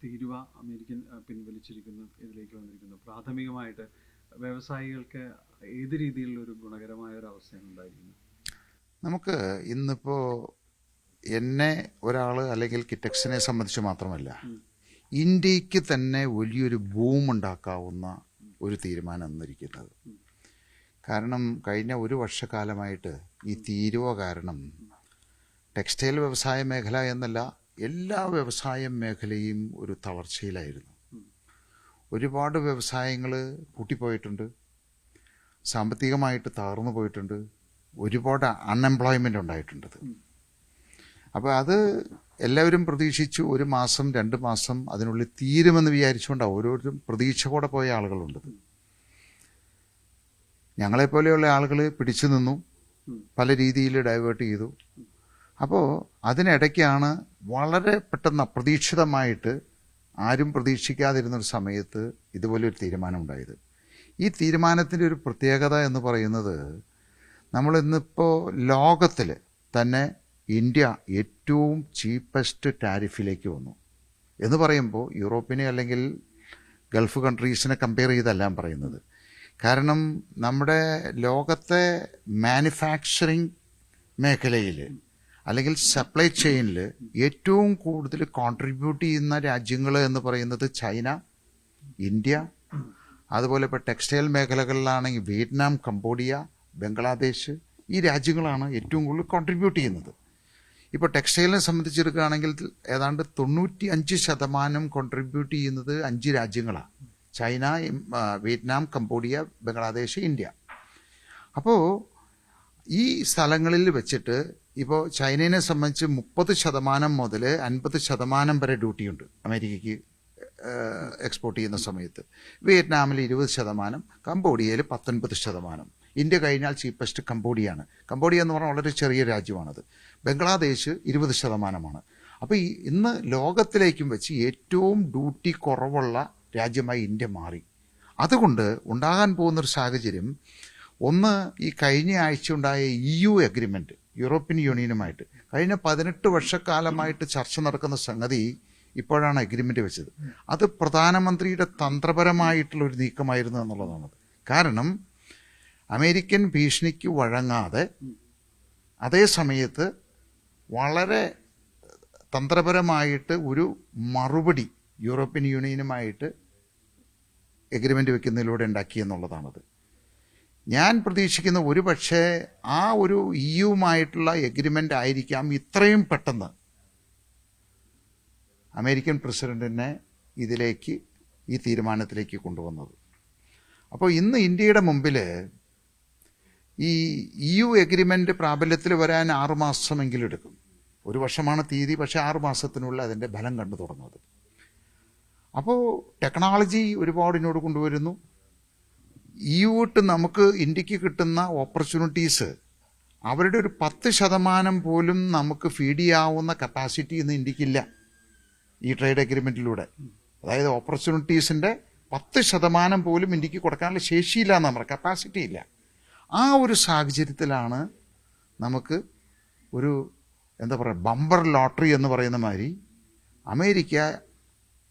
തീരുവ അമേരിക്കൻ പിൻവലിച്ചിരിക്കുന്നു, ഇതിലേക്ക് വന്നിരിക്കുന്നു. പ്രാഥമികമായിട്ട് വ്യവസായികൾക്ക് ഏത് രീതിയിലുള്ള ഒരു ഗുണകരമായ ഒരു അവസ്ഥയാണ് ഉണ്ടായിരിക്കുന്നത്? നമുക്ക് ഇന്നിപ്പോൾ എന്നെ ഒരാൾ അല്ലെങ്കിൽ കിറ്റക്സിനെ സംബന്ധിച്ച് മാത്രമല്ല, ഇന്ത്യക്ക് തന്നെ വലിയൊരു ബൂം ഉണ്ടാക്കാവുന്ന ഒരു തീരുമാനം എന്നിരിക്കുന്നത്. കാരണം കഴിഞ്ഞ ഒരു വർഷക്കാലമായിട്ട് ഈ തീരുവ കാരണം ടെക്സ്റ്റൈൽ വ്യവസായ മേഖല എന്നല്ല, എല്ലാ വ്യവസായ മേഖലയും ഒരു തളർച്ചയിലായിരുന്നു. ഒരുപാട് വ്യവസായങ്ങൾ പൂട്ടിപ്പോയിട്ടുണ്ട്, സാമ്പത്തികമായിട്ട് തകർന്നു പോയിട്ടുണ്ട്, ഒരുപാട് അൺഎംപ്ലോയ്മെൻ്റ് ഉണ്ടായിട്ടുണ്ട്. അപ്പോൾ അത് എല്ലാവരും പ്രതീക്ഷിച്ചു ഒരു മാസം 2 മാസം അതിനുള്ളിൽ തീരുമെന്ന് വിചാരിച്ചുകൊണ്ടാണ് ഓരോരുത്തരും പ്രതീക്ഷയോടെ പോയ ആളുകളുണ്ട്. ഞങ്ങളെപ്പോലെയുള്ള ആളുകൾ പിടിച്ചു നിന്നു, പല രീതിയിൽ ഡൈവേർട്ട് ചെയ്തു. അപ്പോൾ അതിനിടയ്ക്കാണ് വളരെ പെട്ടെന്ന് അപ്രതീക്ഷിതമായിട്ട് ആരും പ്രതീക്ഷിക്കാതിരുന്നൊരു സമയത്ത് ഇതുപോലൊരു തീരുമാനം ഉണ്ടായത്. ഈ തീരുമാനത്തിൻ്റെ ഒരു പ്രത്യേകത എന്ന് പറയുന്നത്, നമ്മളിന്നിപ്പോൾ ലോകത്തിൽ തന്നെ ഇന്ത്യ ഏറ്റവും ചീപ്പസ്റ്റ് ടാരിഫിലേക്ക് വന്നു എന്ന് പറയുമ്പോൾ യൂറോപ്പിനെ അല്ലെങ്കിൽ ഗൾഫ് കൺട്രീസിനെ കമ്പയർ ചെയ്തല്ല പറയുന്നത്. കാരണം നമ്മുടെ ലോകത്തെ മാനുഫാക്ചറിങ് മേഖലയിൽ അല്ലെങ്കിൽ സപ്ലൈ ചെയിനിൽ ഏറ്റവും കൂടുതൽ കോൺട്രിബ്യൂട്ട് ചെയ്യുന്ന രാജ്യങ്ങൾ എന്ന് പറയുന്നത് ചൈന, ഇന്ത്യ, അതുപോലെ ഇപ്പോൾ ടെക്സ്റ്റൈൽ മേഖലകളിലാണെങ്കിൽ വിയറ്റ്നാം, കംബോഡിയ, ബംഗ്ലാദേശ്, ഈ രാജ്യങ്ങളാണ് ഏറ്റവും കൂടുതൽ കോൺട്രിബ്യൂട്ട് ചെയ്യുന്നത്. ഇപ്പോൾ ടെക്സ്റ്റൈലിനെ സംബന്ധിച്ചെടുക്കുകയാണെങ്കിൽ ഏതാണ്ട് 95% കോൺട്രിബ്യൂട്ട് ചെയ്യുന്നത് 5 രാജ്യങ്ങളാണ്: China, Vietnam, Cambodia, Bangladesh, India. അപ്പോൾ ഈ സ്ഥലങ്ങളിൽ വെച്ചിട്ട് ഇപ്പോൾ ചൈനയെ സംബന്ധിച്ച് 30% മുതൽ 50% വരെ ഡ്യൂട്ടിയുണ്ട് അമേരിക്കയ്ക്ക് എക്സ്പോർട്ട് ചെയ്യുന്ന സമയത്ത്. വിയറ്റ്നാമിൽ 20%, കംബോഡിയയിൽ 19%. ഇന്ത്യ കഴിഞ്ഞാൽ ചീപ്പസ്റ്റ് കംബോഡിയയാണ്. കംബോഡിയ എന്ന് പറഞ്ഞാൽ വളരെ ചെറിയ രാജ്യമാണത്. ബംഗ്ലാദേശ് 20%. അപ്പോൾ ഇന്ന് ലോകത്തിലേക്കും വെച്ച് ഏറ്റവും ഡ്യൂട്ടി കുറവുള്ള രാജ്യമായി ഇന്ത്യ മാറി. അതുകൊണ്ട് ഉണ്ടാകാൻ പോകുന്നൊരു സാഹചര്യം, ഒന്ന്, ഈ കഴിഞ്ഞ ആഴ്ച ഉണ്ടായ EU അഗ്രിമെൻറ്റ് യൂറോപ്യൻ യൂണിയനുമായിട്ട് കഴിഞ്ഞ 18 വർഷക്കാലമായിട്ട് ചർച്ച നടക്കുന്ന സംഗതി ഇപ്പോഴാണ് അഗ്രിമെൻ്റ് വെച്ചത്. അത് പ്രധാനമന്ത്രിയുടെ തന്ത്രപരമായിട്ടുള്ളൊരു നീക്കമായിരുന്നു എന്നുള്ളതാണത്. കാരണം അമേരിക്കൻ ഭീഷണിക്ക് വഴങ്ങാതെ അതേ സമയത്ത് വളരെ തന്ത്രപരമായിട്ട് ഒരു മറുപടി യൂറോപ്യൻ യൂണിയനുമായിട്ട് എഗ്രിമെൻ്റ് വെക്കുന്നതിലൂടെ ഉണ്ടാക്കി എന്നുള്ളതാണത്. ഞാൻ പ്രതീക്ഷിക്കുന്ന ഒരു പക്ഷേ ആ ഒരു EUമായിട്ടുള്ള എഗ്രിമെൻ്റ് ആയിരിക്കാം ഇത്രയും പെട്ടെന്ന് അമേരിക്കൻ പ്രസിഡന്റിനെ ഇതിലേക്ക്, ഈ തീരുമാനത്തിലേക്ക് കൊണ്ടുവന്നത്. അപ്പോൾ ഇന്ന് ഇന്ത്യയുടെ മുമ്പിൽ ഈ EU എഗ്രിമെൻ്റ് പ്രാബല്യത്തിൽ വരാൻ 6 മാസമെങ്കിലും എടുക്കും. 1 വർഷമാണ് തീയതി, പക്ഷേ 6 മാസത്തിനുള്ളിൽ അതിൻ്റെ ഫലം കണ്ടു തുടങ്ങുന്നത്. അപ്പോൾ ടെക്നോളജി ഒരുപാട് ഇങ്ങോട്ട് കൊണ്ടുവരുന്നു. EU വിട്ട് നമുക്ക് ഇന്ത്യക്ക് കിട്ടുന്ന ഓപ്പർച്യൂണിറ്റീസ് അവരുടെ ഒരു 10% പോലും നമുക്ക് ഫീഡ് ചെയ്യാവുന്ന കപ്പാസിറ്റി ഇന്ന് ഇന്ത്യക്കില്ല ഈ ട്രേഡ് അഗ്രിമെൻറ്റിലൂടെ. അതായത് ഓപ്പർച്യൂണിറ്റീസിൻ്റെ 10% പോലും ഇന്ത്യക്ക് കൊടുക്കാനുള്ള ശേഷിയില്ല, നമ്മുടെ കപ്പാസിറ്റി ഇല്ല. ആ ഒരു സാഹചര്യത്തിലാണ് നമുക്ക് ഒരു എന്താ പറയുക, ബമ്പർ ലോട്ടറി എന്ന് പറയുന്ന മാതിരി അമേരിക്ക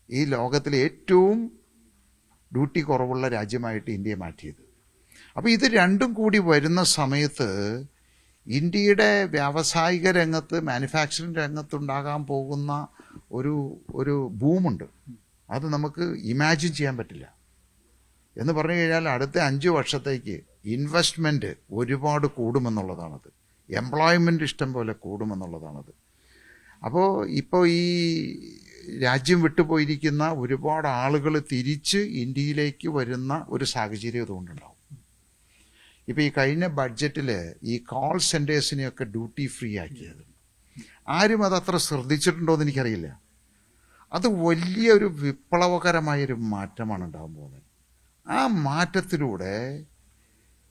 ഈ ലോകത്തിലെ ഏറ്റവും ഡ്യൂട്ടി കുറവുള്ള രാജ്യമായിട്ട് ഇന്ത്യയെ മാറ്റിയത്. അപ്പോൾ ഇത് രണ്ടും കൂടി വരുന്ന സമയത്ത് ഇന്ത്യയുടെ വ്യാവസായിക രംഗത്ത്, മാനുഫാക്ചറിങ് രംഗത്തുണ്ടാകാൻ പോകുന്ന ഒരു ബൂമുണ്ട്. അത് നമുക്ക് ഇമാജിൻ ചെയ്യാൻ പറ്റില്ല. എന്ന് പറഞ്ഞു കഴിഞ്ഞാൽ അടുത്ത 5 വർഷത്തേക്ക് ഇൻവെസ്റ്റ്മെൻറ്റ് ഒരുപാട് കൂടുമെന്നുള്ളതാണത്. എംപ്ലോയ്മെൻറ്റ് ഇഷ്ടം പോലെ കൂടുമെന്നുള്ളതാണത്. അപ്പോൾ ഇപ്പോൾ ഈ രാജ്യം വിട്ടുപോയിരിക്കുന്ന ഒരുപാട് ആളുകൾ തിരിച്ച് ഇന്ത്യയിലേക്ക് വരുന്ന ഒരു സാഹചര്യം അതുകൊണ്ടുണ്ടാവും. ഇപ്പോൾ ഈ കഴിഞ്ഞ ബഡ്ജറ്റിൽ ഈ കോൾ സെൻറ്റേഴ്സിനെയൊക്കെ ഡ്യൂട്ടി ഫ്രീ ആക്കിയത്, ആരും അതത്ര ശ്രദ്ധിച്ചിട്ടുണ്ടോ എന്ന് എനിക്കറിയില്ല. അത് വലിയൊരു വിപ്ലവകരമായൊരു മാറ്റമാണ് ഉണ്ടാകാൻ പോകുന്നത്. ആ മാറ്റത്തിലൂടെ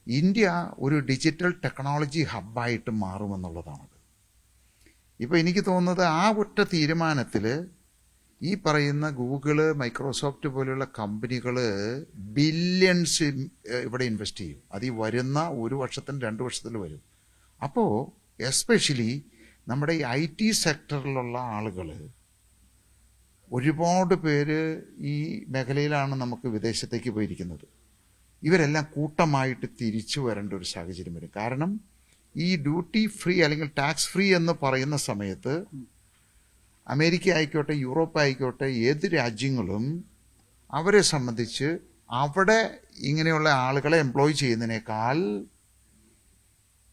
ഇന്ത്യ ഒരു ഡിജിറ്റൽ ടെക്നോളജി ഹബ്ബായിട്ട് മാറുമെന്നുള്ളതാണത്. ഇപ്പോൾ എനിക്ക് തോന്നുന്നത് ആ ഒറ്റ തീരുമാനത്തിൽ ഈ പറയുന്ന ഗൂഗിള്, മൈക്രോസോഫ്റ്റ് പോലെയുള്ള കമ്പനികൾ ബില്യൺസ് ഇവിടെ ഇൻവെസ്റ്റ് ചെയ്യും. അത് ഈ വരുന്ന 1 വർഷത്തിന് 2 വർഷത്തിൽ വരും. അപ്പോൾ എസ്പെഷ്യലി നമ്മുടെ ഈ IT സെക്ടറിലുള്ള ആളുകൾ ഒരുപാട് പേര് ഈ മേഖലയിലാണ് നമുക്ക് വിദേശത്തേക്ക് പോയിരിക്കുന്നത്. ഇവരെല്ലാം കൂട്ടമായിട്ട് തിരിച്ചു വരേണ്ട ഒരു സാഹചര്യം വരും. കാരണം ഈ ഡ്യൂട്ടി ഫ്രീ അല്ലെങ്കിൽ ടാക്സ് ഫ്രീ എന്ന് പറയുന്ന സമയത്ത് അമേരിക്ക ആയിക്കോട്ടെ, യൂറോപ്പ് ആയിക്കോട്ടെ, ഏത് രാജ്യങ്ങളും അവരെ സംബന്ധിച്ച് അവിടെ ഇങ്ങനെയുള്ള ആളുകളെ എംപ്ലോയ് ചെയ്യുന്നതിനേക്കാൾ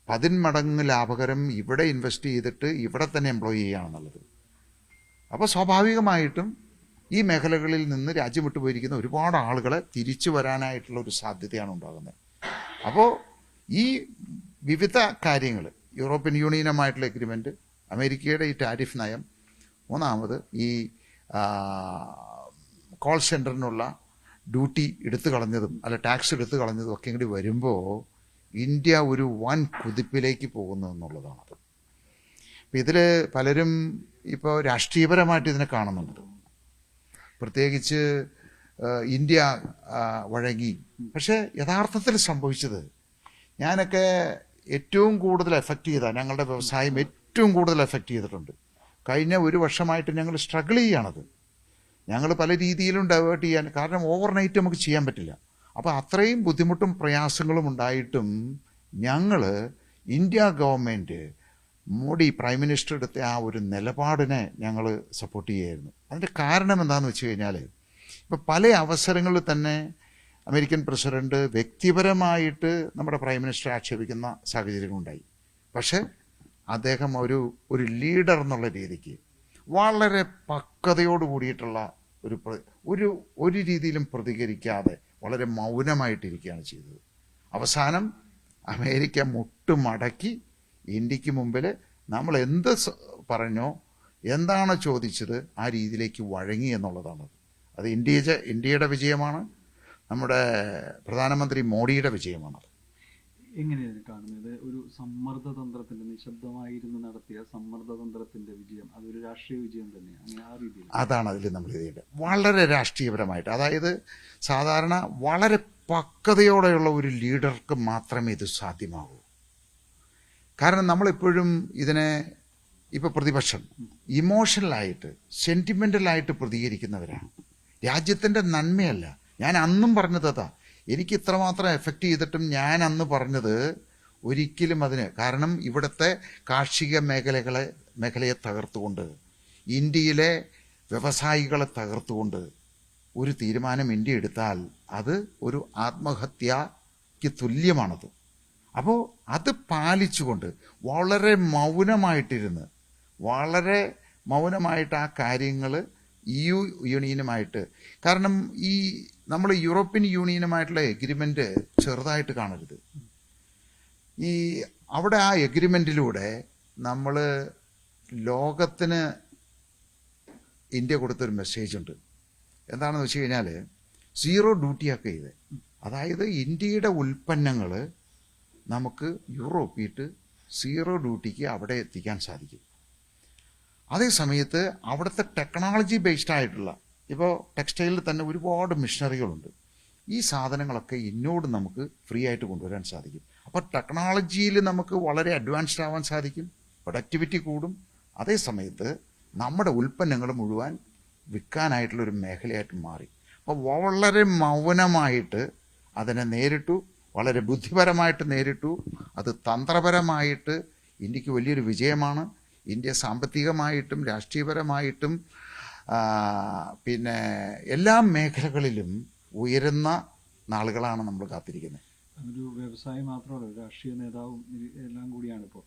10 മടങ്ങ് ലാഭകരം ഇവിടെ ഇൻവെസ്റ്റ് ചെയ്തിട്ട് ഇവിടെ തന്നെ എംപ്ലോയ് ചെയ്യുകയാണെന്നുള്ളത്. അപ്പോൾ സ്വാഭാവികമായിട്ടും ഈ മേഖലകളിൽ നിന്ന് രാജ്യം വിട്ടുപോയിരിക്കുന്ന ഒരുപാട് ആളുകളെ തിരിച്ചു വരാനായിട്ടുള്ള ഒരു സാധ്യതയാണ് ഉണ്ടാകുന്നത്. അപ്പോൾ ഈ വിവിധ കാര്യങ്ങൾ, യൂറോപ്യൻ യൂണിയനുമായിട്ടുള്ള എഗ്രിമെൻറ്റ്, അമേരിക്കയുടെ ഈ ടാരിഫ് നയം, മൂന്നാമത് ഈ കോൾ സെൻറ്ററിനുള്ള ഡ്യൂട്ടി എടുത്തു കളഞ്ഞതും അല്ല ടാക്സ് എടുത്തു കളഞ്ഞതും ഒക്കെ ഇങ്ങോട്ട് വരുമ്പോൾ ഇന്ത്യ ഒരു വൻ കുതിപ്പിലേക്ക് പോകുന്നു എന്നുള്ളതാണത്. അപ്പം ഇതിൽ പലരും ഇപ്പോൾ രാഷ്ട്രീയപരമായിട്ട് ഇതിനെ കാണുന്നുണ്ട്. പ്രത്യേകിച്ച് ഇന്ത്യ വഴങ്ങി. പക്ഷേ യഥാർത്ഥത്തിൽ സംഭവിച്ചത്, ഞാനൊക്കെ ഏറ്റവും കൂടുതൽ എഫക്റ്റ് ചെയ്ത, ഞങ്ങളുടെ വ്യവസായം ഏറ്റവും കൂടുതൽ എഫക്റ്റ് ചെയ്തിട്ടുണ്ട്. കഴിഞ്ഞ ഒരു വർഷമായിട്ട് ഞങ്ങൾ സ്ട്രഗിൾ ചെയ്യുകയാണത്. ഞങ്ങൾ പല രീതിയിലും ഡൈവേർട്ട് ചെയ്യാൻ, കാരണം ഓവർനൈറ്റ് നമുക്ക് ചെയ്യാൻ പറ്റില്ല. അപ്പോൾ അത്രയും ബുദ്ധിമുട്ടും പ്രയാസങ്ങളും ഉണ്ടായിട്ടും ഞങ്ങൾ India government, Modi prime minister എടുത്ത ആ ഒരു നിലപാടിനെ ഞങ്ങൾ സപ്പോർട്ട് ചെയ്യുമായിരുന്നു. അതിൻ്റെ കാരണം എന്താണെന്ന് വെച്ച് കഴിഞ്ഞാൽ, ഇപ്പോൾ പല അവസരങ്ങളിൽ തന്നെ അമേരിക്കൻ പ്രസിഡന്റ് വ്യക്തിപരമായിട്ട് നമ്മുടെ പ്രൈം മിനിസ്റ്ററെ ആക്ഷേപിക്കുന്ന സാഹചര്യങ്ങളുണ്ടായി. പക്ഷേ അദ്ദേഹം ഒരു ലീഡർ എന്നുള്ള രീതിക്ക് വളരെ പക്വതയോട് കൂടിയിട്ടുള്ള ഒരു രീതിയിലും പ്രതികരിക്കാതെ വളരെ മൗനമായിട്ടിരിക്കുകയാണ് ചെയ്തത്. അവസാനം അമേരിക്ക മുട്ടുമടക്കി ഇന്ത്യക്ക് മുമ്പിൽ നമ്മൾ എന്ത് പറഞ്ഞോ, എന്താണോ ചോദിച്ചത് ആ രീതിയിലേക്ക് വഴങ്ങി എന്നുള്ളതാണ്. അത് ഇന്ത്യയുടെ വിജയമാണ്, നമ്മുടെ പ്രധാനമന്ത്രി മോഡിയുടെ വിജയമാണത്. എങ്ങനെയാണ് കാണുന്നത്? ഒരു സമ്മർദ്ദതന്ത്രത്തിന്റെ, നിശബ്ദമായിരുന്നു നടത്തിയ സമ്മർദ്ദതന്ത്രത്തിന്റെ വിജയം, അതൊരു രാഷ്ട്രീയ വിജയം തന്നെയാണ്, അങ്ങനെ ആ രീതിയിൽ? അതാണ് അതിൽ നമ്മൾ ചെയ്യേണ്ടത്. വളരെ രാഷ്ട്രീയപരമായിട്ട്, അതായത് സാധാരണ വളരെ പക്വതയോടെയുള്ള ഒരു ലീഡർക്ക് മാത്രമേ ഇത് സാധ്യമാകൂ. കാരണം നമ്മളെപ്പോഴും ഇതിനെ, ഇപ്പോൾ പ്രതിപക്ഷം ഇമോഷണലായിട്ട്, സെൻറ്റിമെൻ്റലായിട്ട് പ്രതികരിക്കുന്നവരാണ്. രാജ്യത്തിൻ്റെ നന്മയല്ല. ഞാൻ അന്നും പറഞ്ഞത് അതാ, എനിക്ക് ഇത്രമാത്രം എഫക്റ്റ് ചെയ്തിട്ടും ഞാൻ അന്ന് പറഞ്ഞത് ഒരിക്കലും അതിന്, കാരണം ഇവിടുത്തെ കാർഷിക മേഖലയെ തകർത്തുകൊണ്ട്, ഇന്ത്യയിലെ വ്യവസായികളെ തകർത്തുകൊണ്ട് ഒരു തീരുമാനം ഇന്ത്യ എടുത്താൽ അത് ഒരു ആത്മഹത്യക്ക് തുല്യമാണത്. അപ്പോൾ അത് പാലിച്ചുകൊണ്ട് വളരെ മൗനമായിട്ടിരുന്ന്, വളരെ മൗനമായിട്ട് ആ കാര്യങ്ങൾ EU യൂണിയനുമായിട്ട്, കാരണം ഈ നമ്മൾ യൂറോപ്യൻ യൂണിയനുമായിട്ടുള്ള എഗ്രിമെൻ്റ് ചെറുതായിട്ട് കാണരുത്. ഈ അവിടെ ആ എഗ്രിമെൻറ്റിലൂടെ നമ്മൾ ലോകത്തിന് ഇന്ത്യ കൊടുത്തൊരു മെസ്സേജ് ഉണ്ട്. എന്താണെന്ന് വെച്ച് കഴിഞ്ഞാൽ, സീറോ ഡ്യൂട്ടിയൊക്കെ ചെയ്ത്, അതായത് ഇന്ത്യയുടെ ഉൽപ്പന്നങ്ങൾ നമുക്ക് യൂറോപ്പിയിട്ട് സീറോ ഡ്യൂട്ടിക്ക് അവിടെ എത്തിക്കാൻ സാധിക്കും. അതേ സമയത്ത് അവിടുത്തെ ടെക്നോളജി ബേസ്ഡ് ആയിട്ടുള്ള, ഇപ്പോൾ ടെക്സ്റ്റൈലിൽ തന്നെ ഒരുപാട് മിഷനറികളുണ്ട്. ഈ സാധനങ്ങളൊക്കെ ഇന്നോട് നമുക്ക് ഫ്രീ ആയിട്ട് കൊണ്ടുവരാൻ സാധിക്കും. അപ്പോൾ ടെക്നോളജിയിൽ നമുക്ക് വളരെ അഡ്വാൻസ്ഡ് ആവാൻ സാധിക്കും, പ്രൊഡക്ടിവിറ്റി കൂടും. അതേ സമയത്ത് നമ്മുടെ ഉൽപ്പന്നങ്ങൾ മുഴുവൻ വിൽക്കാനായിട്ടുള്ളൊരു മേഖലയായിട്ട് മാറി. അപ്പോൾ വളരെ മൗനമായിട്ട് അതിനെ നേരിട്ടു, വളരെ ബുദ്ധിപരമായിട്ട് നേരിട്ടു. അത് തന്ത്രപരമായിട്ട് ഇന്ത്യക്ക് വലിയൊരു വിജയമാണ്. ഇന്ത്യ സാമ്പത്തികമായിട്ടും രാഷ്ട്രീയപരമായിട്ടും പിന്നെ എല്ലാ മേഖലകളിലും ഉയരുന്ന നാളുകളാണ് നമ്മൾ കാത്തിരിക്കുന്നത്. ഒരു വ്യവസായി മാത്രമല്ല, രാഷ്ട്രീയ നേതാവും എല്ലാം കൂടിയാണ്. ഇപ്പോൾ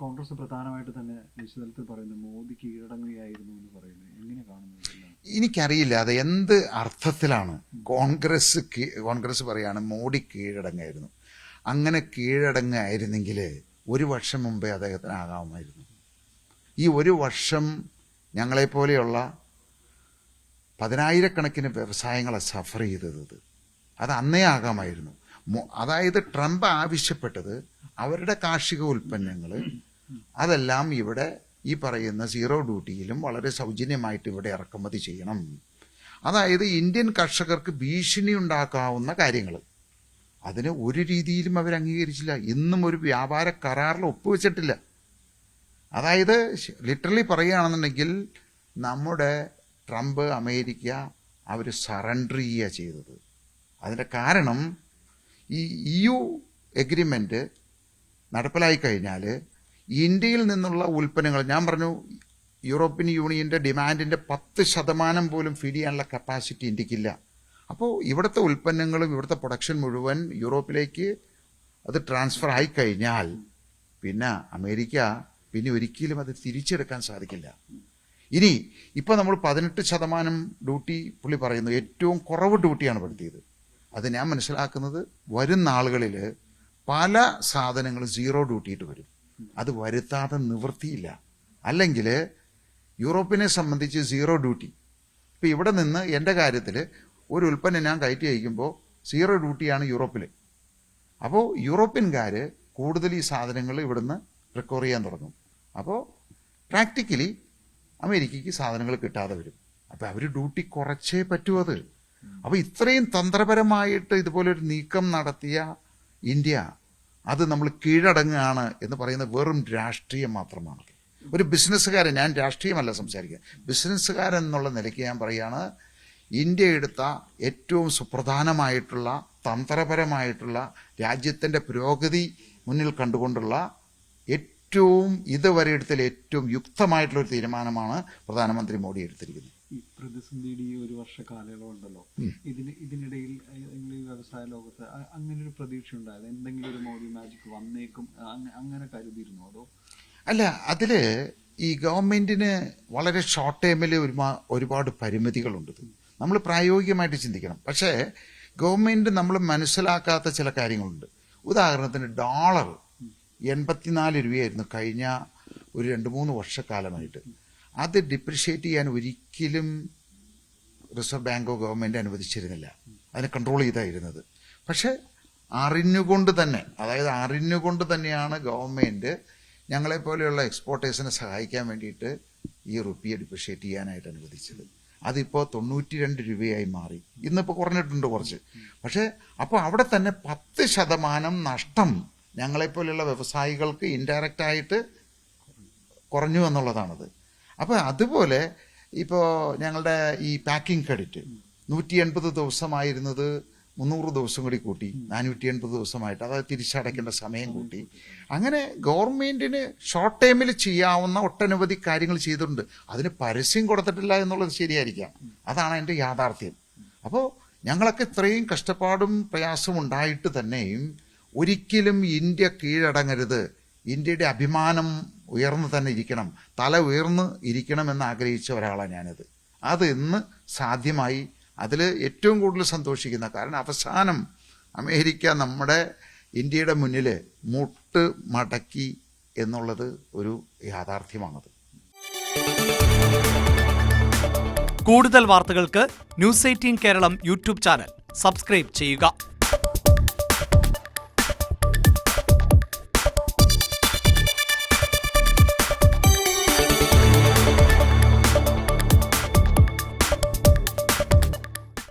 കോൺഗ്രസ് പ്രധാനമായിട്ട് തന്നെ നിശ്ചിതത്തിൽ പറയുന്നത് മോദി കീഴടങ്ങുകയായിരുന്നു എന്ന് പറയുന്നത്, എങ്ങനെ കാണുന്നത്? എനിക്കറിയില്ല അത് എന്ത് അർത്ഥത്തിലാണ്. കോൺഗ്രസ് പറയാണ് മോഡി കീഴടങ്ങായിരുന്നു. അങ്ങനെ കീഴടങ്ങായിരുന്നെങ്കിൽ ഒരു വർഷം മുമ്പേ അദ്ദേഹത്തിന് ആകാമായിരുന്നു. ഈ ഒരു വർഷം ഞങ്ങളെപ്പോലെയുള്ള 10,000-കണക്കിന് വ്യവസായങ്ങളെ സഫർ ചെയ്തത് അത് അന്നേ ആകാമായിരുന്നു. അതായത് ട്രംപ് ആവശ്യപ്പെട്ടത് അവരുടെ കാർഷിക ഉൽപ്പന്നങ്ങൾ അതെല്ലാം ഇവിടെ ഈ പറയുന്ന സീറോ ഡ്യൂട്ടിയിലും വളരെ സൗജന്യമായിട്ട് ഇവിടെ ഇറക്കുമതി ചെയ്യണം. അതായത് ഇന്ത്യൻ കർഷകർക്ക് ഭീഷണി ഉണ്ടാക്കാവുന്ന കാര്യങ്ങൾ, അതിന് ഒരു രീതിയിലും അവർ അംഗീകരിച്ചില്ല. ഇന്നും ഒരു വ്യാപാര കരാറിൽ ഒപ്പുവെച്ചിട്ടില്ല. അതായത് ലിറ്ററലി പറയുകയാണെന്നുണ്ടെങ്കിൽ നമ്മുടെ ട്രംപ് അമേരിക്ക അവർ സറണ്ടർ ചെയ്യുക ചെയ്തത്. അതിൻ്റെ കാരണം ഈ EU എഗ്രിമെൻ്റ് നടപ്പിലായി കഴിഞ്ഞാൽ ഇന്ത്യയിൽ നിന്നുള്ള ഉൽപ്പന്നങ്ങൾ, ഞാൻ പറഞ്ഞു യൂറോപ്യൻ യൂണിയൻ്റെ ഡിമാൻഡിൻ്റെ 10% പോലും ഫീഡ് ചെയ്യാനുള്ള കപ്പാസിറ്റി ഇന്ത്യക്കില്ല. അപ്പോൾ ഇവിടുത്തെ ഉൽപ്പന്നങ്ങളും ഇവിടുത്തെ പ്രൊഡക്ഷൻ മുഴുവൻ യൂറോപ്പിലേക്ക് അത് ട്രാൻസ്ഫർ ആയിക്കഴിഞ്ഞാൽ പിന്നെ അമേരിക്ക പിന്നെ ഒരിക്കലും അത് തിരിച്ചെടുക്കാൻ സാധിക്കില്ല. ഇനി ഇപ്പോൾ നമ്മൾ 18% ഡ്യൂട്ടി പുള്ളി പറയുന്നു, ഏറ്റവും കുറവ് ഡ്യൂട്ടിയാണ് പെടുത്തിയത്. അത് ഞാൻ മനസ്സിലാക്കുന്നത് വരും നാളുകളിൽ പല സാധനങ്ങളും 0 ഡ്യൂട്ടിയിട്ട് വരും. അത് വരുത്താതെ നിവൃത്തിയില്ല. അല്ലെങ്കിൽ യൂറോപ്പിനെ സംബന്ധിച്ച് 0 ഡ്യൂട്ടി. ഇപ്പോൾ ഇവിടെ നിന്ന് എൻ്റെ കാര്യത്തിൽ ഒരു ഉൽപ്പന്നം ഞാൻ കയറ്റി അയക്കുമ്പോൾ 0 ഡ്യൂട്ടിയാണ് യൂറോപ്പിൽ. അപ്പോൾ യൂറോപ്യൻകാർ കൂടുതൽ ഈ സാധനങ്ങൾ ഇവിടുന്ന് റിക്കവർ ചെയ്യാൻ തുടങ്ങും. അപ്പോൾ പ്രാക്ടിക്കലി അമേരിക്കയ്ക്ക് സാധനങ്ങൾ കിട്ടാതെ വരും. അപ്പോൾ അവർ ഡ്യൂട്ടി കുറച്ചേ പറ്റൂ. അത് അപ്പോൾ ഇത്രയും തന്ത്രപരമായിട്ട് ഇതുപോലൊരു നീക്കം നടത്തിയ ഇന്ത്യ അത് നമ്മൾ കീഴടങ്ങുകയാണ് എന്ന് പറയുന്നത് വെറും രാഷ്ട്രീയം മാത്രമാണ്. ഒരു ബിസിനസ്സുകാരൻ, ഞാൻ രാഷ്ട്രീയമല്ല സംസാരിക്കുക, ബിസിനസ്സുകാരൻ എന്നുള്ള നിലയ്ക്ക് ഞാൻ പറയുകയാണ്, ഇന്ത്യ എടുത്ത ഏറ്റവും സുപ്രധാനമായിട്ടുള്ള തന്ത്രപരമായിട്ടുള്ള രാജ്യത്തിൻ്റെ പുരോഗതി മുന്നിൽ കണ്ടുകൊണ്ടുള്ള ഏറ്റവും ഇതുവരെ എടുത്തതിൽ ഏറ്റവും യുക്തമായിട്ടുള്ളൊരു തീരുമാനമാണ് പ്രധാനമന്ത്രി മോഡി എടുത്തിരിക്കുന്നത്. ഈ പ്രതിസന്ധിയുടെ ഈ ഒരു വർഷ കാലയളവ് ഉണ്ടല്ലോ, ഇതിനിടയിൽ നിങ്ങൾ ഈ വ്യവസായ ലോകത്ത് അങ്ങനെ ഒരു പ്രതീക്ഷ ഉണ്ടായത്, എന്തെങ്കിലും ഒരു മോഡി മാജിക് വന്നേക്കും അങ്ങനെ കരുതിയിരുന്നു? അതോ അല്ല, അതിൽ ഈ ഗവൺമെൻറ്റിന് വളരെ ഷോർട്ട് ടൈമിൽ ഒരുപാട് പരിമിതികളുണ്ട്. നമ്മൾ പ്രായോഗികമായിട്ട് ചിന്തിക്കണം. പക്ഷേ ഗവൺമെൻറ് നമ്മൾ മനസ്സിലാക്കാത്ത ചില കാര്യങ്ങളുണ്ട്. ഉദാഹരണത്തിന് ഡോളർ 84 രൂപയായിരുന്നു കഴിഞ്ഞ ഒരു 2-3 വർഷക്കാലമായിട്ട്. അത് ഡിപ്രിഷ്യേറ്റ് ചെയ്യാൻ ഒരിക്കലും റിസർവ് ബാങ്കോ ഗവൺമെൻറ് അനുവദിച്ചിരുന്നില്ല. അതിനെ കൺട്രോൾ ചെയ്തായിരുന്നത്. പക്ഷേ അറിഞ്ഞുകൊണ്ട് തന്നെയാണ് ഗവൺമെൻറ് ഞങ്ങളെപ്പോലെയുള്ള എക്സ്പോർട്ടേഴ്സിനെ സഹായിക്കാൻ വേണ്ടിയിട്ട് ഈ റുപ്പിയെ ഡിപ്രിഷ്യേറ്റ് ചെയ്യാനായിട്ട് അനുവദിച്ചത്. അതിപ്പോൾ 92 രൂപയായി മാറി. ഇന്നിപ്പോൾ കുറഞ്ഞിട്ടുണ്ട് കുറച്ച്. പക്ഷേ അപ്പോൾ അവിടെ തന്നെ 10% നഷ്ടം ഞങ്ങളെപ്പോലെയുള്ള വ്യവസായികൾക്ക് ഇൻഡയറക്റ്റായിട്ട് കുറഞ്ഞു എന്നുള്ളതാണത്. അപ്പോൾ അതുപോലെ ഇപ്പോൾ ഞങ്ങളുടെ ഈ പാക്കിംഗ് ക്രെഡിറ്റ് 180 ദിവസമായിരുന്നത് 300 ദിവസം കൂടി കൂട്ടി 480 ദിവസമായിട്ട്, അതായത് തിരിച്ചടയ്ക്കേണ്ട സമയം കൂട്ടി. അങ്ങനെ ഗവൺമെൻറ്റിന് ഷോർട്ട് ടൈമിൽ ചെയ്യാവുന്ന ഒട്ടനവധി കാര്യങ്ങൾ ചെയ്തിട്ടുണ്ട്. അതിന് പരസ്യം കൊടുത്തിട്ടില്ല എന്നുള്ളത് ശരിയായിരിക്കാം. അതാണ് എൻ്റെ യാഥാർത്ഥ്യം. അപ്പോൾ ഞങ്ങളൊക്കെ ഇത്രയും കഷ്ടപ്പാടും പ്രയാസവും ഉണ്ടായിട്ട് തന്നെയും ഒരിക്കലും ഇന്ത്യ കീഴടങ്ങരുത്, ഇന്ത്യയുടെ അഭിമാനം ഉയർന്നു തന്നെ ഇരിക്കണം, തല ഉയർന്ന് ഇരിക്കണമെന്ന് ആഗ്രഹിച്ച ഒരാളാണ് ഞാനത്. അത് ഇന്ന് സാധ്യമായി. അതിൽ ഏറ്റവും കൂടുതൽ സന്തോഷിക്കുന്ന കാരണം അവസാനം അമേരിക്ക നമ്മുടെ ഇന്ത്യയുടെ മുന്നിൽ മുട്ട് മടക്കി എന്നുള്ളത് ഒരു യാഥാർത്ഥ്യമാണത്. കൂടുതൽ വാർത്തകൾക്ക് news 18 Keralam YouTube channel subscribe ചെയ്യുക.